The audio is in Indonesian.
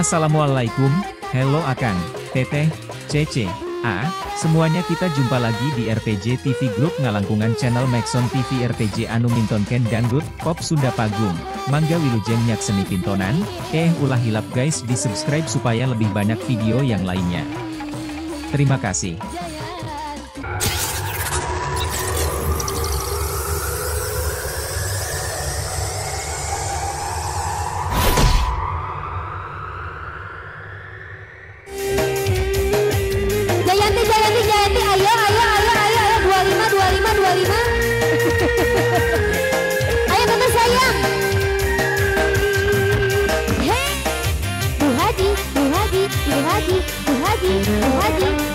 Assalamualaikum, hello Akang, Teteh, Cece, semuanya kita jumpa lagi di RPG TV Group Ngalangkungan channel Maxon TV RPG anu mintonken dangdut, pop Sunda Pagung, mangga wilujeng nyak seni pintonan, ulah hilap guys di subscribe supaya lebih banyak video yang lainnya. Terima kasih. Jayanti, ayo, 25. Ayo teman sayang. Hey, Bu Haji.